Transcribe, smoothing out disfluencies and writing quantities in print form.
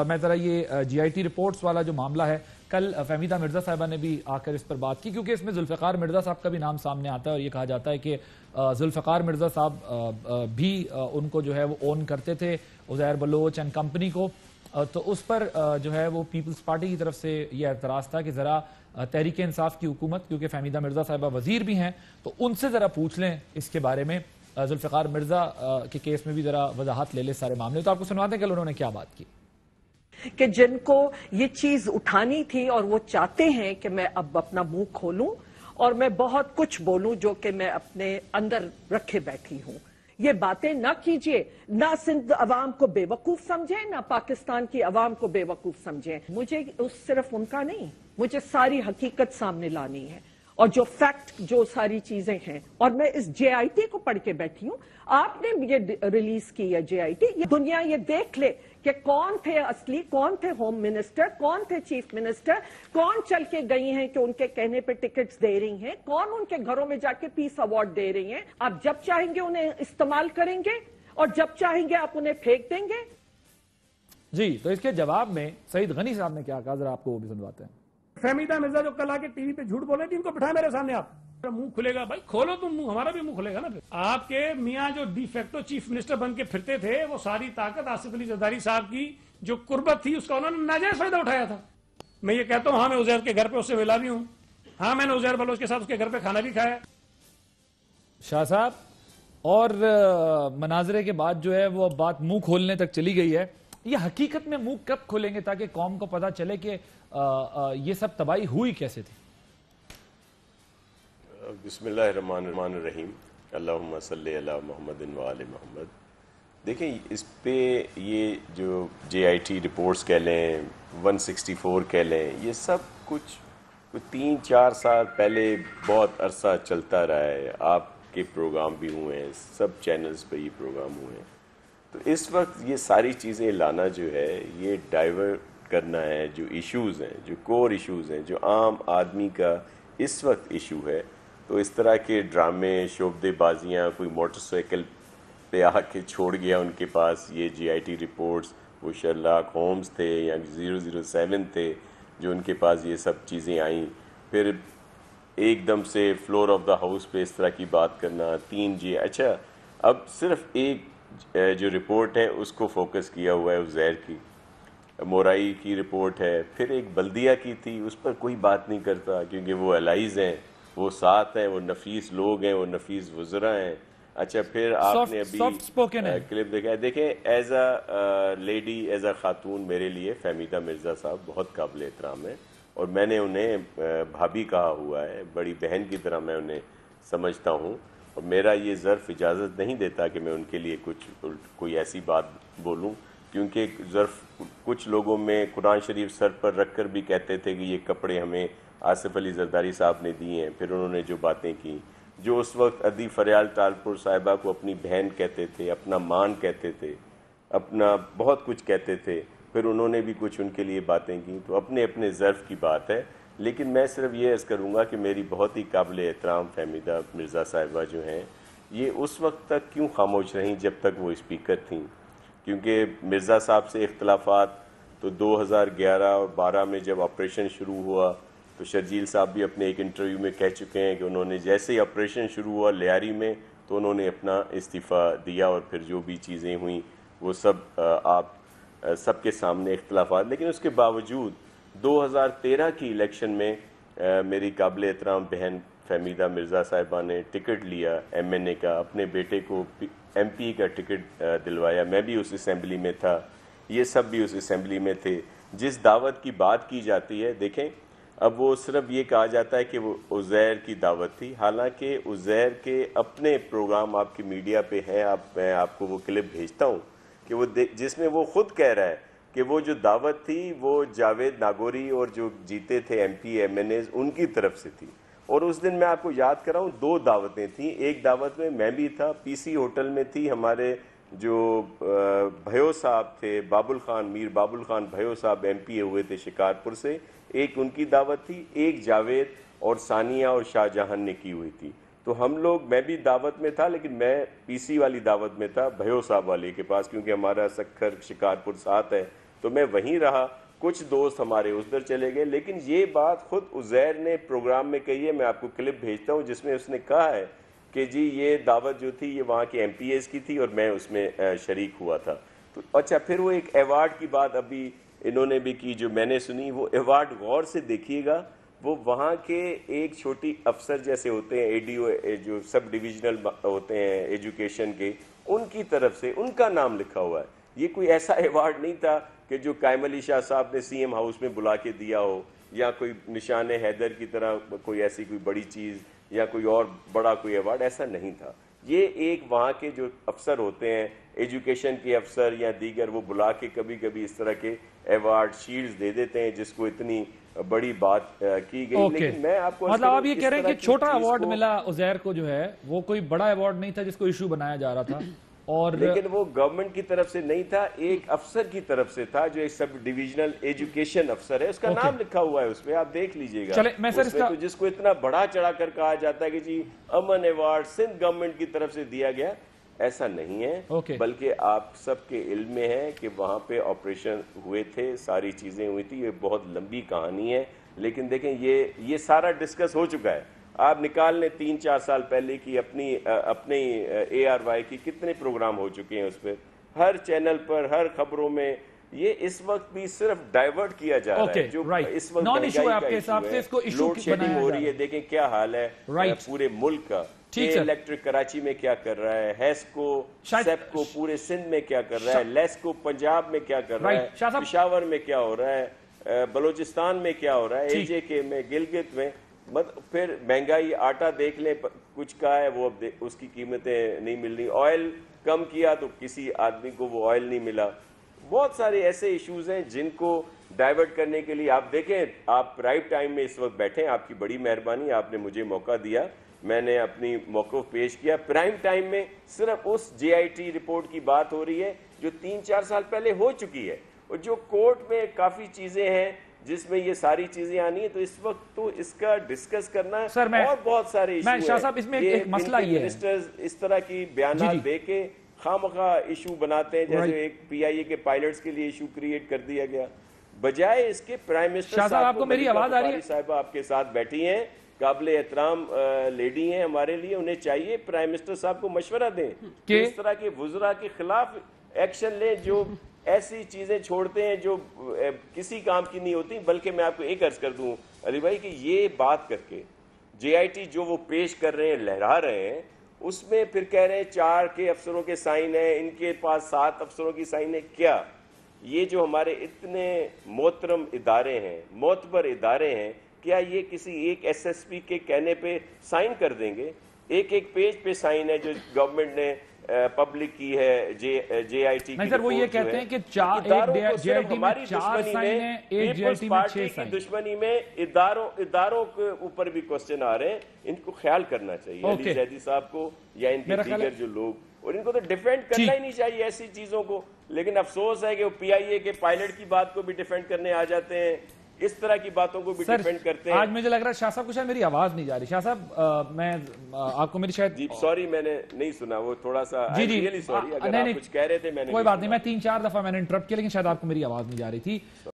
मैं ज़रा ये GIT रिपोर्ट्स वाला जो मामला है, कल फहमीदा मिर्ज़ा साहिबा ने भी आकर इस पर बात की, क्योंकि इसमें जुल्फ़िकार मिर्ज़ा साहब का भी नाम सामने आता है और ये कहा जाता है कि जुल्फ़िकार मिर्ज़ा साहब भी उनको जो है वो ओन करते थे, उज़ैर बलोच एंड कंपनी को। तो उस पर जो है वो पीपल्स पार्टी की तरफ से ये एतराज़ था कि ज़रा तहरीक इंसाफ की हुकूमत, क्योंकि फहमीदा मिर्ज़ा साहिबा वज़ीर भी हैं, तो उनसे ज़रा पूछ लें इसके बारे में। जुल्फ़िकार मिर्ज़ा के केस में भी ज़रा वजाहत ले ले सारे मामले। तो आपको सुनवाते हैं कल उन्होंने क्या बात की कि जिनको ये चीज उठानी थी और वो चाहते हैं कि मैं अब अपना मुंह खोलूं और मैं बहुत कुछ बोलूं जो कि मैं अपने अंदर रखे बैठी हूं। ये बातें ना कीजिए, ना सिंध अवाम को बेवकूफ समझें, ना पाकिस्तान की अवाम को बेवकूफ समझें। मुझे सिर्फ उनका नहीं, मुझे सारी हकीकत सामने लानी है और जो फैक्ट, जो सारी चीजें हैं। और मैं इस JIT को पढ़ के बैठी हूं। आपने ये रिलीज की है JIT, ये दुनिया ये देख ले कि कौन थे असली, कौन थे होम मिनिस्टर, कौन थे चीफ मिनिस्टर, कौन चल के गई हैं कि उनके कहने पे टिकट्स दे रही हैं, कौन उनके घरों में जाके पीस अवार्ड दे रही हैं। आप जब चाहेंगे उन्हें इस्तेमाल करेंगे और जब चाहेंगे आप उन्हें फेंक देंगे। जी, तो इसके जवाब में सईद गनी साहब ने क्या कहा, जरा आपको वो भी सुनवाते हैं। फहमीदा मिर्जा जो कल आके टीवी पे झूठ बोले थे, इनको बिठाए मेरे सामने। आप मुंह खुलेगा भाई, खोलो तुम मुंह, हमारा भी मुंह खुलेगा ना। फिर आपके मियाँ जो डिफेक्टो चीफ मिनिस्टर बन के फिरते थे, वो सारी ताकत आसिफ अली जरदारी साहब की जो कुर्बत थी उसका उन्होंने नाजायज फायदा उठाया था। मैं ये कहता हूँ, हाँ मैं उजैर के घर पे उससे मिला भी हूँ, हाँ मैंने उजैर बलोच के साथ उसके घर पे खाना भी खाया। शाह साहब, और मनाजरे के बाद जो है वो अब बात मुंह खोलने तक चली गई है। ये हकीकत में मुंह कब खोलेंगे ताकि कौम को पता चले कि ये सब तबाही हुई कैसे थी? बिस्मिल्लाहिर्रहमानिर्रहीम, अल्लाहुम्मा सल्ली अला मुहम्मदिन व आले मोहम्मद। देखें, इस पे ये जो JIT रिपोर्ट्स कह लें, 164 कह लें, ये सब कुछ 3-4 साल पहले बहुत अरसा चलता रहा है। आपके प्रोग्राम भी हुए हैं, सब चैनल्स पे ये प्रोग्राम हुए हैं। तो इस वक्त ये सारी चीज़ें लाना जो है, ये डाइवर्ट करना है जो इश्यूज़ हैं, जो कोर इश्यूज़ हैं, जो आम आदमी का इस वक्त इशू है। तो इस तरह के ड्रामे, शोबदेबाजियाँ, कोई मोटरसाइकिल पे आके छोड़ गया उनके पास ये JIT रिपोर्ट्स, वो शर्लॉक होम्स थे या 007 थे जो उनके पास ये सब चीज़ें आईं। फिर एकदम से फ्लोर ऑफ द हाउस पे इस तरह की बात करना, 3G। अच्छा, अब सिर्फ एक जो रिपोर्ट है उसको फोकस किया हुआ है, उज़ैर की, मोराई की रिपोर्ट है। फिर एक बल्दिया की थी, उस पर कोई बात नहीं करता क्योंकि वो अलाइज हैं, वो साथ हैं, वो नफीस लोग हैं, वो नफीस वज़रा हैं। अच्छा, फिर आपने अभी क्लिप देखा है। देखें, as a lady, as a खातून, मेरे लिए फहमीदा मिर्ज़ा साहब बहुत काबिल एहतराम है और मैंने उन्हें भाभी कहा हुआ है, बड़ी बहन की तरह मैं उन्हें समझता हूँ। और मेरा ये ज़र्फ़ इजाज़त नहीं देता कि मैं उनके लिए कोई ऐसी बात बोलूँ, क्योंकि ज़र्फ़ कुछ लोगों में कुरान शरीफ सर पर रख कर भी कहते थे कि ये कपड़े हमें आसिफ अली जरदारी साहब ने दिए हैं। फिर उन्होंने जो बातें की, जो उस वक्त अदी फरियाल टालपुर साहिबा को अपनी बहन कहते थे, अपना मान कहते थे, अपना बहुत कुछ कहते थे, फिर उन्होंने भी कुछ उनके लिए बातें की। तो अपने अपने ज़र्फ़ की बात है। लेकिन मैं सिर्फ ये अर्ज़ करूँगा कि मेरी बहुत ही काबिल एहतराम फहमीदा मिर्ज़ा साहिबा जो हैं, ये उस वक्त तक क्यों खामोश रहीं जब तक वो स्पीकर थीं। क्योंकि मिर्ज़ा साहब से इख्तलाफात तो 2011 और 12 में जब ऑपरेशन शुरू हुआ, तो शर्जील साहब भी अपने एक इंटरव्यू में कह चुके हैं कि उन्होंने जैसे ही ऑपरेशन शुरू हुआ लियारी में, तो उन्होंने अपना इस्तीफ़ा दिया और फिर जो भी चीज़ें हुई वो सब आप सबके सामने इख्तलाफात। लेकिन उसके बावजूद 2013 की इलेक्शन में मेरी काबिल एहतराम बहन फहमीदा मिर्ज़ा साहिबा ने टिकट लिया MNA का, अपने बेटे को MP का टिकट दिलवाया। मैं भी उस असम्बली में था, ये सब भी उस असम्बली में थे। जिस दावत की बात की जाती है, देखें, अब वो सिर्फ ये कहा जाता है कि वो उज़ैर की दावत थी, हालांकि उज़ैर के अपने प्रोग्राम आपकी मीडिया पे हैं। मैं आपको वो क्लिप भेजता हूँ कि वो जिसमें वो खुद कह रहा है कि वो जो दावत थी वो जावेद नागौरी और जो जीते थे MP MNAs उनकी तरफ से थी। और उस दिन मैं आपको याद कर रहा हूँ, 2 दावतें थी। एक दावत में मैं भी था, PC होटल में थी, हमारे जो भयो साहब थे, मीर बाबुल खान भयो साहब MP हुए थे शिकारपुर से, एक उनकी दावत थी, एक जावेद और सानिया और शाहजहां ने की हुई थी। तो हम लोग, मैं भी दावत में था, लेकिन मैं PC वाली दावत में था, भयो साहब वाले के पास, क्योंकि हमारा सक्खर शिकारपुर साथ है, तो मैं वहीं रहा, कुछ दोस्त हमारे उधर चले गए। लेकिन ये बात खुद उज़ैर ने प्रोग्राम में कही है, मैं आपको क्लिप भेजता हूँ जिसमें उसने कहा है कि जी ये दावत जो थी ये वहाँ के MPAs की थी और मैं उसमें शरीक हुआ था। तो अच्छा, फिर वो एक अवार्ड की बात अभी इन्होंने भी की जो मैंने सुनी, वो अवार्ड गौर से देखिएगा, वो वहाँ के एक छोटी अफसर जैसे होते हैं, ADO जो सब डिविजनल होते हैं एजुकेशन के, उनकी तरफ से उनका नाम लिखा हुआ है। ये कोई ऐसा अवार्ड नहीं था कि जो कायम अली शाह साहब ने CM हाउस में बुला के दिया हो, या कोई निशान हैदर की तरह कोई ऐसी कोई बड़ी चीज़ या कोई और बड़ा कोई अवार्ड, ऐसा नहीं था। ये एक वहाँ के जो अफसर होते हैं, एजुकेशन के अफसर या दीगर, वो बुला के कभी कभी इस तरह के अवार्ड शील्ड्स दे देते हैं जिसको इतनी बड़ी बात की गई। लेकिन मैं आपको मतलब आप ये कह रहे हैं कि छोटा अवार्ड मिला उज़ैर को जो है, वो कोई बड़ा अवार्ड नहीं था जिसको इशू बनाया जा रहा था, और लेकिन वो गवर्नमेंट की तरफ से नहीं था, एक अफसर की तरफ से था जो एक सब डिविजनल एजुकेशन अफसर है, उसका नाम लिखा हुआ है उसमें, आप देख लीजिएगा। चले मैं सर इसका तो जिसको इतना बड़ा चढ़ा कर कहा जाता है कि जी अमन अवार्ड सिंध गवर्नमेंट की तरफ से दिया गया, ऐसा नहीं है। बल्कि आप सबके इल्म में है कि वहां पे ऑपरेशन हुए थे, सारी चीजें हुई थी, ये बहुत लंबी कहानी है। लेकिन देखें ये सारा डिस्कस हो चुका है। आप निकाल लें 3-4 साल पहले की अपने ARY की कितने प्रोग्राम हो चुके हैं, उस पर हर चैनल पर हर खबरों में ये इस वक्त भी सिर्फ डाइवर्ट किया जा रहा है। जो इस वक्त नॉन इशू है आपके हिसाब से, इसको इशू लोड शेडिंग हो रही है, देखें क्या हाल है पूरे मुल्क का। इलेक्ट्रिक कराची में क्या कर रहा है, हेस्को सेप्को पूरे सिंध में क्या कर रहा है, लेस्को पंजाब में क्या कर रहा है, पेशावर में क्या हो रहा है, बलोचिस्तान में क्या हो रहा है, AJK में, गिलगित में। फिर महंगाई, आटा देख लें कुछ का है वो, अब उसकी कीमतें नहीं मिल रही। ऑयल कम किया तो किसी आदमी को वो ऑयल नहीं मिला। बहुत सारे ऐसे इश्यूज हैं जिनको डाइवर्ट करने के लिए आप देखें, आप राइट टाइम में इस वक्त बैठे हैं, आपकी बड़ी मेहरबानी, आपने मुझे मौका दिया, मैंने अपनी मौक़िफ़ पेश किया। प्राइम टाइम में सिर्फ उस JIT रिपोर्ट की बात हो रही है जो 3-4 साल पहले हो चुकी है, और जो कोर्ट में काफ़ी चीज़ें हैं जिसमें ये सारी चीजें आनी है। तो इस वक्त तो इसका डिस्कस करना सर, और बहुत सारे इशू हैं। शाह साहब, इसमें एक मसला ये है, मिनिस्टर्स इस तरह की बयान दे के खामखा इशू बनाते हैं, जैसे एक PIA के पायलट्स के लिए इशू क्रिएट कर दिया गया, बजाय इसके प्राइम मिनिस्टर साहब। आपको मेरी आवाज आ रही है? साहिबा आपके साथ बैठी हैं, काबिल एहतराम लेडी हैं हमारे लिए, उन्हें चाहिए प्राइम मिनिस्टर साहब को मशवरा दें कि इस तरह के वुज़रा के खिलाफ एक्शन लें जो ऐसी चीजें छोड़ते हैं जो किसी काम की नहीं होती। बल्कि मैं आपको एक अर्ज कर दूं अली भाई कि ये बात करके JIT जो वो पेश कर रहे हैं, लहरा रहे हैं, उसमें फिर कह रहे हैं 4 के अफसरों के साइन है, इनके पास 7 अफसरों की साइन है। क्या ये जो हमारे इतने मोहतरम इदारे हैं, मोतबर इदारे हैं, क्या ये किसी एक SSP के कहने पे साइन कर देंगे? एक पेज पे साइन है जो गवर्नमेंट ने पब्लिक की है JIT की। सर वो ये कहते हैं कि JIT में 4 साइन है, एक JIT में 6 साइन। दुश्मनी में इदारों के ऊपर भी क्वेश्चन आ रहे हैं, इनको ख्याल करना चाहिए अली जैदी साहब को या इनके दीगर जो लोग, और इनको तो डिफेंड करना ही नहीं चाहिए ऐसी चीजों को। लेकिन अफसोस है कि वो PIA के पायलट की बात को भी डिफेंड करने आ जाते हैं, इस तरह की बातों को भी डिफेंड करते हैं। आज मुझे लग रहा है शाह साहब को शायद मेरी आवाज नहीं जा रही। शाह साहब मैं आपको मेरी शायद जी सॉरी, मैंने नहीं सुना, वो थोड़ा सा जी सॉरी, अगर आप कुछ कह रहे थे मैंने कोई बात नहीं, मैं 3-4 दफा मैंने इंटरप्ट किया, लेकिन शायद आपको मेरी आवाज नहीं जा रही थी।